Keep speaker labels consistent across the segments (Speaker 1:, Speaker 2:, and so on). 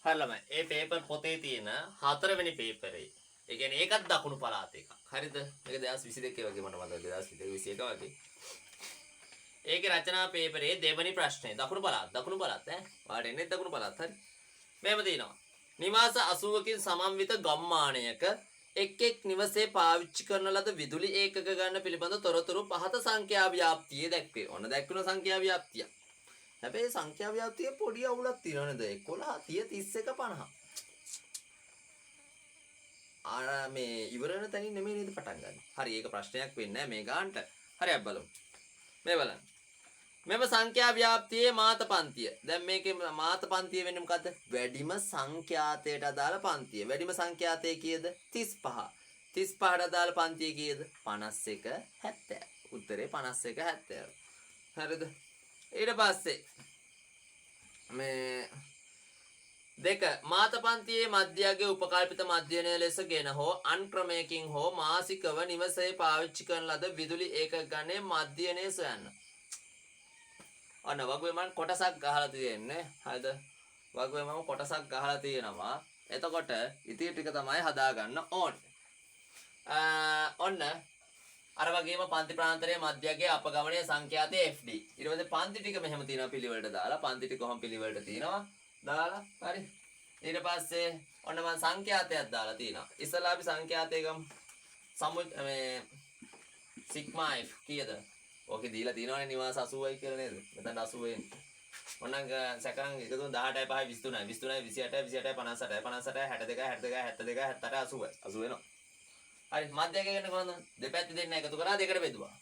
Speaker 1: හරිලම ඒ paper පොතේ තියෙන 4 වෙනි පේපරේ. ඒ කියන්නේ ඒකත් දකුණු පළාත එකක්. හරිද? මේක 2022 වගේ මට මතකයි 2021 වගේ. ඒකේ රචනා පේපරේ දෙවනි ප්‍රශ්නේ දකුණු පළාත ඈ. වාට එන්නේ දකුණු පළාත හරි. මෙහෙම තියෙනවා. නිවාස 80කින් සමන්විත ගම්මානයක එක් එක් නිවසේ පාවිච්චි කරන ලද විදුලි ඒකක ගන්න පිළිබඳ තොරතුරු පහත සංඛ්‍යා ව්‍යාප්තිය දැක්වේ. ඔන්න දැක්වෙන සංඛ්‍යා ව්‍යාප්තිය. හැබැයි සංඛ්‍යා ව්‍යාප්තිය පොඩි අවුලක් තියෙනවා නේද? 11 30 31 50. මේ ඉවර වෙන තැනින් නෙමෙයි නේද පටන් ගන්න. හරි ඒක ප්‍රශ්නයක් වෙන්නේ නැහැ මේ ගානට. හරියක් බලමු. මේ බලන්න. මෙම සංඛ්‍යා ව්‍යාප්තියේ මාත පන්තිය. දැන් මේකේ මාත පන්තිය වෙන්නේ මොකද්ද? වැඩිම සංඛ්‍යාතයට අදාළ පන්තිය. වැඩිම සංඛ්‍යාතය කීයද? 35. 35ට අදාළ පන්තිය කීයද? 51 70. උත්තරේ 51 70. හරිද? ඊට පස්සේ මේ දෙක මාත පන්තියේ මධ්‍යයගේ උපකල්පිත මධ්‍යනය ලෙසගෙන හෝ අන්ක්‍රමයකින් හෝ මාසිකව නිවසේ පාවිච්චි කරන ලද විදුලි ඒකක ගණනේ මධ්‍යනය සොයන්න. අන්න වගුවේ මම කොටසක් ගහලා තියෙන්නේ. හරිද? වගුවේ මම කොටසක් ගහලා තියෙනවා. එතකොට ඉතිරි ටික තමයි හදාගන්න ඕනේ. ඔන්න අර වගේම පන්ති ප්‍රාන්තරයේ මධ්‍යයගේ අපගමනීය සංඛ්‍යාතය FD. ඊට පස්සේ පන්ති ටික මෙහෙම තියෙනවා පිළිවෙලට දාලා. පන්ති ටික කොහොම පිළිවෙලට තියෙනවා දාලා. හරි. ඊට පස්සේ ඔන්න මම සංඛ්‍යාතයක් දාලා තියෙනවා. ඉස්සලා අපි සංඛ්‍යාතය ගමු. මේ සිග්මා F කීයද? ඕකේ දීලා තියෙනවනේ නිවාස 80යි කියලා නේද? මෙතන 80 එන්නේ. ඔන්න සැකරන් 1 2 18 5 23 28 58 58 62 62 72 78 80 හරි මධ්‍යයක ගන්න කොහොමද? දෙපැත්ත දෙන්න එකතු කරා දෙකට බෙදුවා.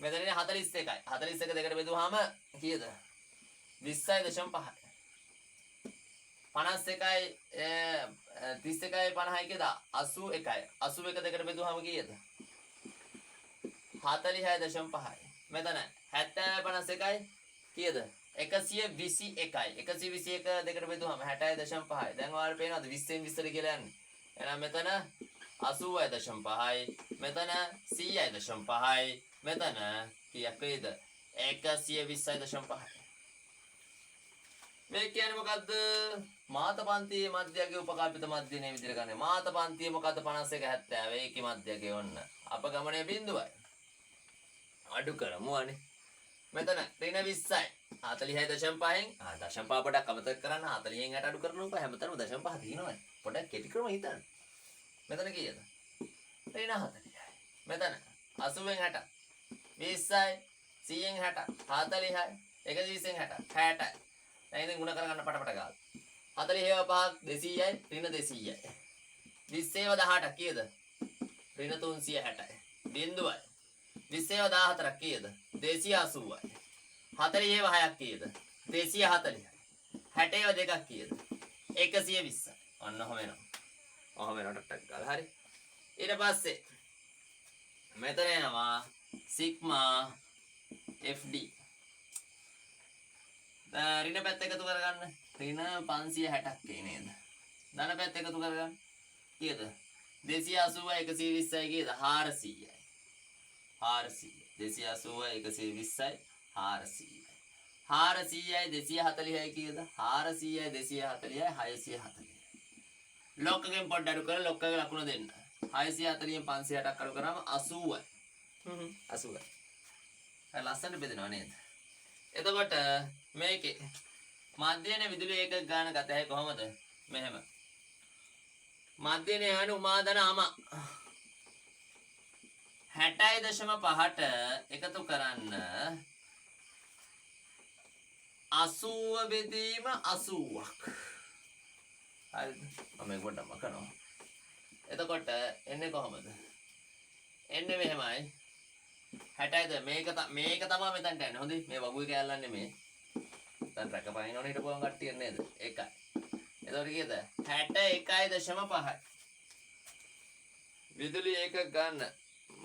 Speaker 1: මෙතන ඉන්නේ 41යි. 41 දෙකට බෙදුවාම කීයද? 20.5. 51යි 31යි 50යි කියද 81යි. 81 දෙකට බෙදුවාම කීයද? 46.5යි. මෙතන 70 51යි කීයද? 121යි. 121 දෙකට බෙදුවාම 60.5යි. දැන් ඔයාලට පේනවද 20න් 20ට කියලා යන්නේ? එහෙනම් මෙතන 80.5යි. මෙතන 100.5යි. මෙතන කීයක් වේද? 120.5යි. මේ කියන්නේ මොකද්ද? මාත පන්තියේ මධ්‍යයගේ උපකල්පිත මධ්‍යනේ විදිහට ගන්න. මාත පන්තියේ මොකද්ද 51 70. ඒකේ මධ්‍යයගේ ඔන්න. අපගමනයේ බිඳුවයි. අඩු කරමු අනේ. මෙතන ඍණ 20යි. 46.5න් දශම පහ පොඩක් අමතක කරන්න 40න් 60 අඩු කරනකොට හැමතැනම දශම පහ තියෙනවා. පොඩක් කෙටි ක්‍රම හිතන්න. මෙතන කීයද? ඍණ 40යි. මෙතන 80න් 60. 20යි 100න් 60. 40යි 120න් 60. 60යි. දැන් ඉතින් ගුණ කරගන්න පටපට ගාලා. 40 5ක් 200යි ඍණ 200යි. 20 18 කීයද? ඍණ 360යි. බිඳුවයි. 20 14ක් කීයද? 280යි. 40 6ක් කීයද? 240යි. 60 2ක් කීයද? 120යි. ඔන්න ඔහම එනවා. ඔහම එනවා ටක් ගාලා. හරි. ඊට පස්සේ මෙතන එනවා සිග්මා FD. ඍණ පැත්ත එකතු කරගන්න. ඍණ 560ක් ඒ නේද? ධන පැත්ත එකතු කරගන්න. කීයද? 280යි 120යි කීයද? 400යි. 400. 280යි 120යි 400යි. 400යි 240යි කීයද? 400යි 240යි 640යි. ලොක්කගෙන් පොඩ්ඩක් අඩු කරලා ලොක්කගේ ලකුණ දෙන්න. 640න් 560ක් අඩු කරාම 80යි. 80යි. හරි ලස්සනට බෙදෙනවා නේද? එතකොට මේකේ මධ්‍යනේ විදුලි ඒකක ගාන ගත හැකි කොහමද? මෙහෙම. මධ්‍යනේ යන උමාදානම 60.5ට එකතු කරන්න 80 බෙදීම 80ක්. හරිද? මම මේක පොඩ්ඩක් මකනවා. එතකොට එන්නේ කොහමද? එන්නේ මෙහෙමයි. 60යිද මේක තමයි මෙතනට යන්නේ. හොඳයි. මේ වගුවේ කැල්ලන්නේ නෙමෙයි. දැන් රැකපයින් ඕනේ හිටපුවම කට්ටිය නේද? එකයි. එතකොට කීයද? 61.5යි. විදුලි ඒකක ගන්න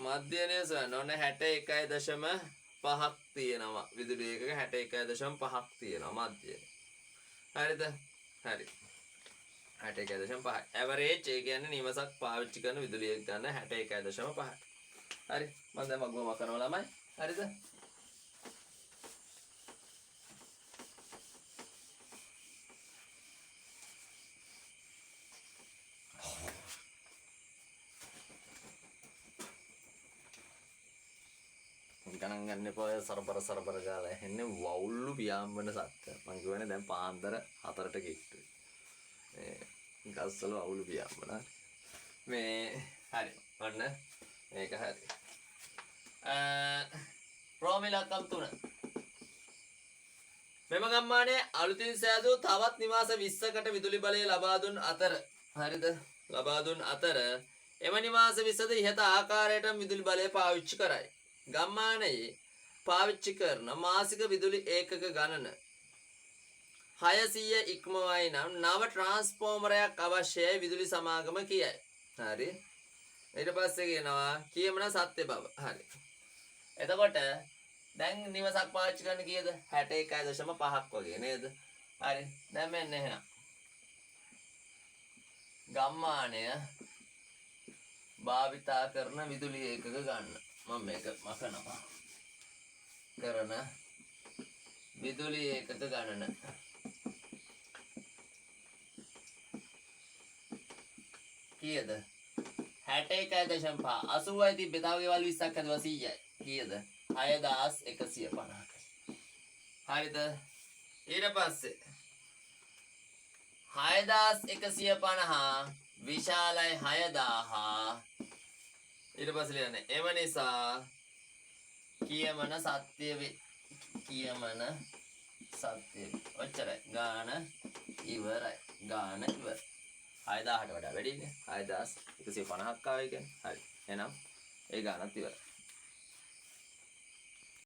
Speaker 1: මධ්‍යනය සොයන්න ඕනේ 61.5ක් තියෙනවා. විදුලි ඒකක 61.5ක් තියෙනවා මධ්‍යය. හරිද? හරි. 61.5. ඇවරේජ් ඒ කියන්නේ නිවසක් පාවිච්චි කරන විදුලි ඒකක ගන්න 61.5. හරි. මම දැන් මගුවම කරනවා ළමයි. හරිද? ගණන් ගන්න එපා සරබර ගාලා එන්නේ වවුල්ලු පියාඹන සත්ත්ව. මං කියවනේ දැන් පාන්දර 4ට කිට්ටුයි. මේ ගස්වල වවුල්ලු පියාඹන. මේ හරි. ඔන්න මේක හරි. ප්‍රෝමිලක්කම් 3. මෙම ගම්මානයේ අලුතින් සෑදූ තවත් නිවාස 20කට විදුලි බලය ලබා දුන් අතර හරිද? ලබා දුන් අතර එම නිවාස 20ද ඉහත ආකාරයටම විදුලි බලය පාවිච්චි කරයි. ගම්මානයේ පාවිච්චි කරන මාසික විදුලි ඒකක ගණන 600 ඉක්මවයි නම් නව ට්‍රාන්ස්ෆෝමරයක් අවශ්‍යයි විදුලි සමාගම කියයි. හරි. ඊට පස්සේ කියනවා කියමන සත්‍ය බව. හරි. එතකොට දැන් නිවසක් පාවිච්චි කරන්න කීයද? 61.5ක් වගේ නේද? හරි. දැන් මෙන්න එහෙනම් ගම්මානය භාවිතා කරන විදුලි ඒකක ගන්න. මම මේක මකනවා. කරන විදුලි ඒකක ගණන. කීයද? 61.5. 80යි තිබ්බේ. තව ගෙවල් 20ක් හදුවා 100යි. කීයද? 6150යි. හරිද? ඊට පස්සේ 6150 විශාලයි 6000. ඊට පස්සේ ලියන්නේ එම නිසා කියමන සත්‍ය වේ. කියමන සත්‍ය වේ. ඔච්චරයි. ගාන ඉවරයි. ගාන ඉවරයි. 6000ට වඩා වැඩිනේ. 6150ක් ආවේ කියන්නේ. හරි. එහෙනම් ඒ ගානත් ඉවරයි.